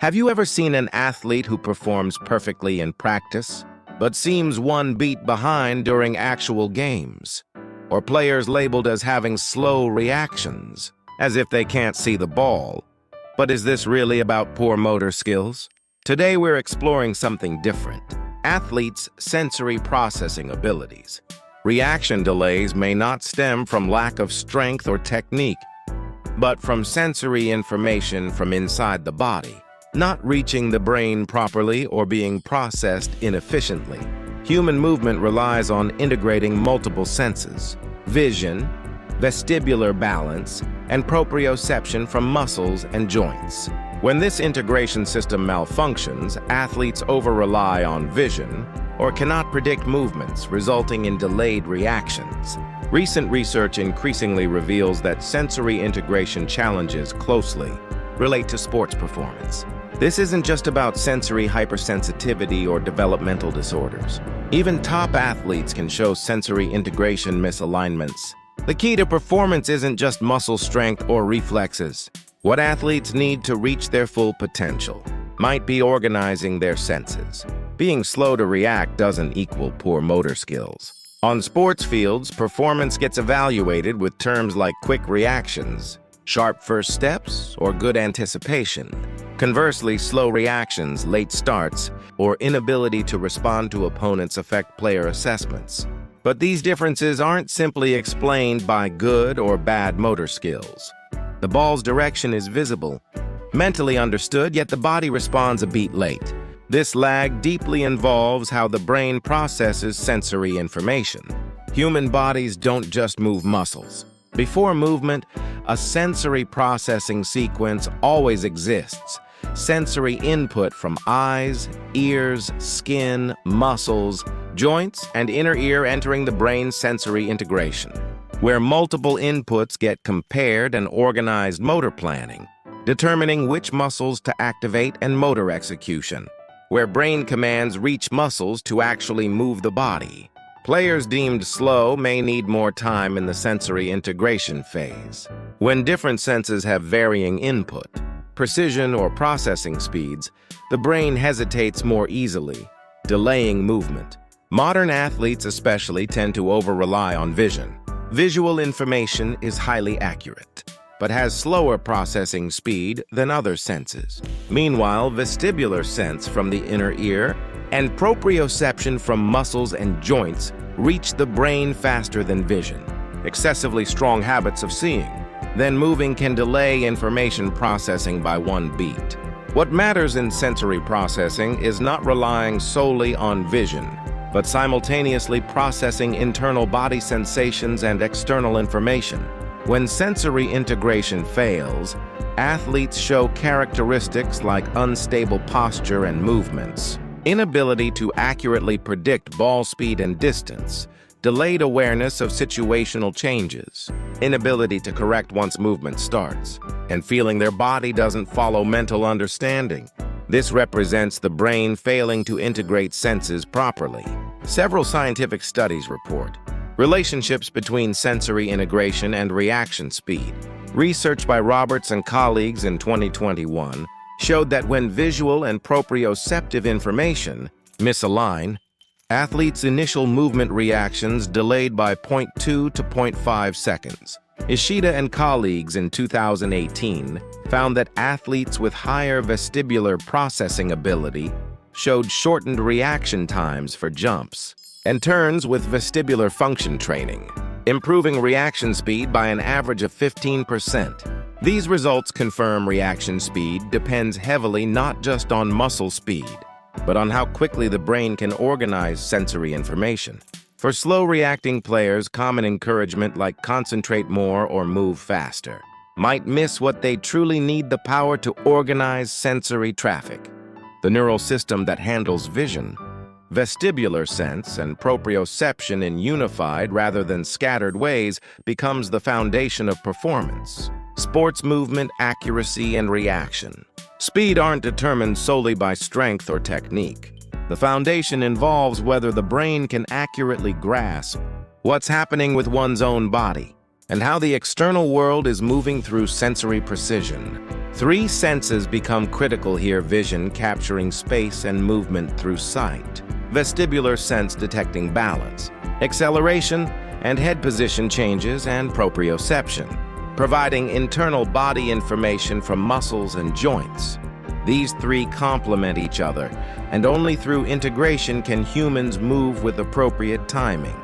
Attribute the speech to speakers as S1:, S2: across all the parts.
S1: Have you ever seen an athlete who performs perfectly in practice, but seems one beat behind during actual games? Or players labeled as having slow reactions, as if they can't see the ball? But is this really about poor motor skills? Today we're exploring something different: athletes' sensory processing abilities. Reaction delays may not stem from lack of strength or technique, but from sensory information from inside the body, not reaching the brain properly or being processed inefficiently. Human movement relies on integrating multiple senses: vision, vestibular balance, and proprioception from muscles and joints. When this integration system malfunctions, athletes over-rely on vision or cannot predict movements, resulting in delayed reactions. Recent research increasingly reveals that sensory integration challenges closely relate to sports performance. This isn't just about sensory hypersensitivity or developmental disorders. Even top athletes can show sensory integration misalignments. The key to performance isn't just muscle strength or reflexes. What athletes need to reach their full potential might be organizing their senses. Being slow to react doesn't equal poor motor skills. On sports fields, performance gets evaluated with terms like quick reactions, sharp first steps, or good anticipation. Conversely, slow reactions, late starts, or inability to respond to opponents affect player assessments. But these differences aren't simply explained by good or bad motor skills. The ball's direction is visible, mentally understood, yet the body responds a beat late. This lag deeply involves how the brain processes sensory information. Human bodies don't just move muscles. Before movement, a sensory processing sequence always exists. Sensory input from eyes, ears, skin, muscles, joints, and inner ear entering the brain's sensory integration, where multiple inputs get compared and organized motor planning, determining which muscles to activate and motor execution, where brain commands reach muscles to actually move the body. Players deemed slow may need more time in the sensory integration phase. When different senses have varying input, precision, or processing speeds, the brain hesitates more easily, delaying movement. Modern athletes especially tend to over-rely on vision. Visual information is highly accurate, but has slower processing speed than other senses. Meanwhile, vestibular sense from the inner ear and proprioception from muscles and joints reach the brain faster than vision. Excessively strong habits of seeing, then moving can delay information processing by one beat. What matters in sensory processing is not relying solely on vision, but simultaneously processing internal body sensations and external information. When sensory integration fails, athletes show characteristics like unstable posture and movements, inability to accurately predict ball speed and distance, delayed awareness of situational changes, inability to correct once movement starts, and feeling their body doesn't follow mental understanding. This represents the brain failing to integrate senses properly. Several scientific studies report relationships between sensory integration and reaction speed. Research by Roberts and colleagues in 2021 showed that when visual and proprioceptive information misalign, athletes' initial movement reactions delayed by 0.2 to 0.5 seconds. Ishida and colleagues in 2018 found that athletes with higher vestibular processing ability showed shortened reaction times for jumps and turns with vestibular function training, improving reaction speed by an average of 15%. These results confirm reaction speed depends heavily not just on muscle speed, but on how quickly the brain can organize sensory information. For slow-reacting players, common encouragement like concentrate more or move faster might miss what they truly need: the power to organize sensory traffic. The neural system that handles vision, vestibular sense, and proprioception in unified rather than scattered ways becomes the foundation of performance. Sports movement, accuracy, and reaction. Speed aren't determined solely by strength or technique. The foundation involves whether the brain can accurately grasp what's happening with one's own body and how the external world is moving through sensory precision. Three senses become critical here: vision, capturing space and movement through sight; vestibular sense, detecting balance, acceleration, and head position changes; and proprioception, providing internal body information from muscles and joints. These three complement each other, and only through integration can humans move with appropriate timing,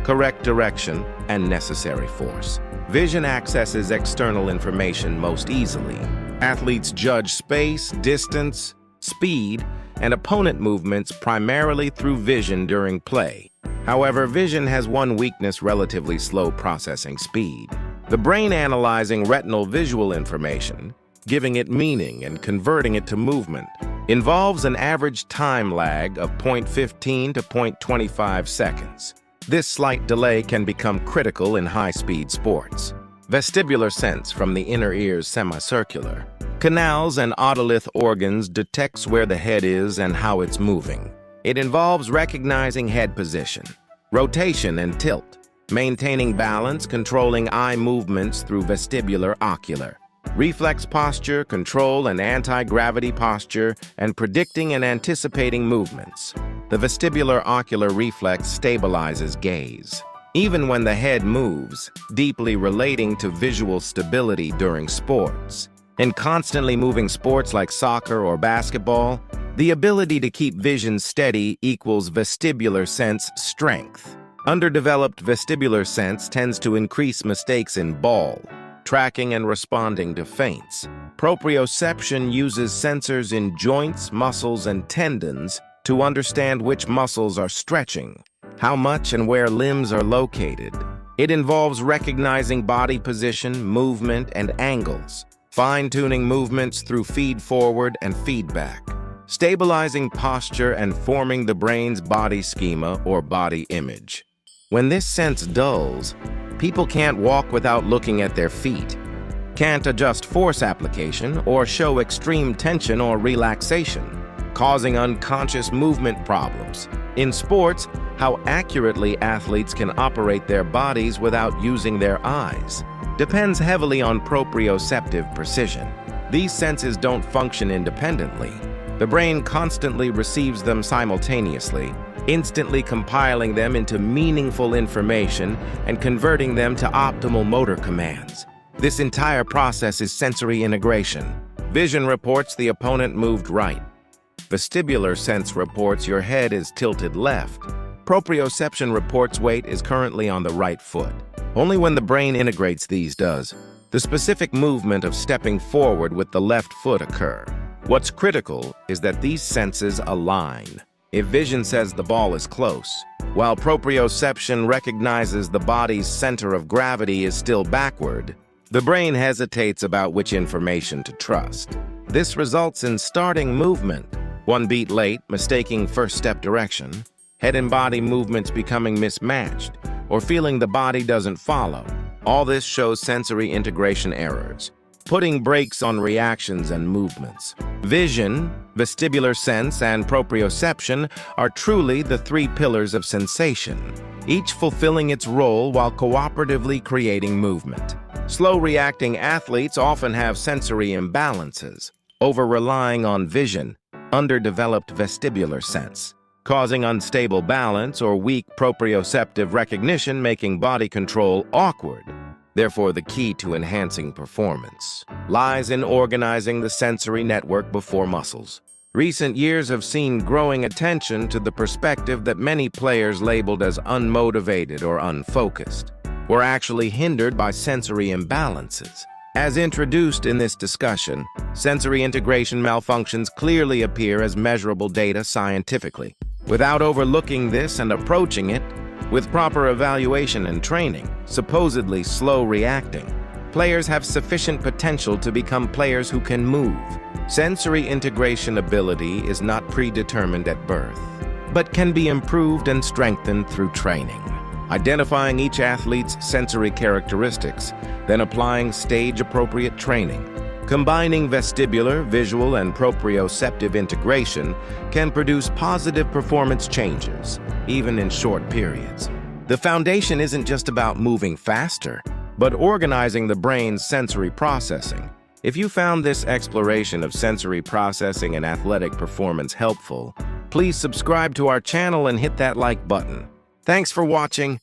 S1: correct direction, and necessary force. Vision accesses external information most easily. Athletes judge space, distance, speed, and opponent movements primarily through vision during play. However, vision has one weakness: relatively slow processing speed. The brain analyzing retinal visual information, giving it meaning and converting it to movement, involves an average time lag of 0.15 to 0.25 seconds. This slight delay can become critical in high-speed sports. Vestibular sense, from the inner ear's semicircular canals and otolith organs, detects where the head is and how it's moving. It involves recognizing head position, rotation, and tilt, maintaining balance, controlling eye movements through vestibular ocular, reflex posture, control and anti-gravity posture, and predicting and anticipating movements. The vestibular ocular reflex stabilizes gaze, even when the head moves, deeply relating to visual stability during sports. In constantly moving sports like soccer or basketball, the ability to keep vision steady equals vestibular sense strength. Underdeveloped vestibular sense tends to increase mistakes in ball, tracking, and responding to feints. Proprioception uses sensors in joints, muscles, and tendons to understand which muscles are stretching, how much and where limbs are located. It involves recognizing body position, movement, and angles, fine-tuning movements through feed-forward and feedback, stabilizing posture, and forming the brain's body schema or body image. When this sense dulls, people can't walk without looking at their feet, can't adjust force application, or show extreme tension or relaxation, causing unconscious movement problems. In sports, how accurately athletes can operate their bodies without using their eyes depends heavily on proprioceptive precision. These senses don't function independently. The brain constantly receives them simultaneously, instantly compiling them into meaningful information and converting them to optimal motor commands. This entire process is sensory integration. Vision reports the opponent moved right. Vestibular sense reports your head is tilted left. Proprioception reports weight is currently on the right foot. Only when the brain integrates these does the specific movement of stepping forward with the left foot occur. What's critical is that these senses align. If vision says the ball is close, while proprioception recognizes the body's center of gravity is still backward, the brain hesitates about which information to trust. This results in starting movement one beat late, mistaking first step direction, head and body movements becoming mismatched, or feeling the body doesn't follow. All this shows sensory integration errors, putting brakes on reactions and movements. Vision, vestibular sense, and proprioception are truly the three pillars of sensation, each fulfilling its role while cooperatively creating movement. Slow-reacting athletes often have sensory imbalances, over-relying on vision, underdeveloped vestibular sense, causing unstable balance or weak proprioceptive recognition, making body control awkward. Therefore, the key to enhancing performance lies in organizing the sensory network before muscles. Recent years have seen growing attention to the perspective that many players labeled as unmotivated or unfocused were actually hindered by sensory imbalances. As introduced in this discussion, sensory integration malfunctions clearly appear as measurable data scientifically. Without overlooking this and approaching it with proper evaluation and training, supposedly slow-reacting, players have sufficient potential to become players who can move. Sensory integration ability is not predetermined at birth, but can be improved and strengthened through training. Identifying each athlete's sensory characteristics, then applying stage-appropriate training. Combining vestibular, visual, and proprioceptive integration can produce positive performance changes, even in short periods. The foundation isn't just about moving faster, but organizing the brain's sensory processing. If you found this exploration of sensory processing and athletic performance helpful, please subscribe to our channel and hit that like button. Thanks for watching.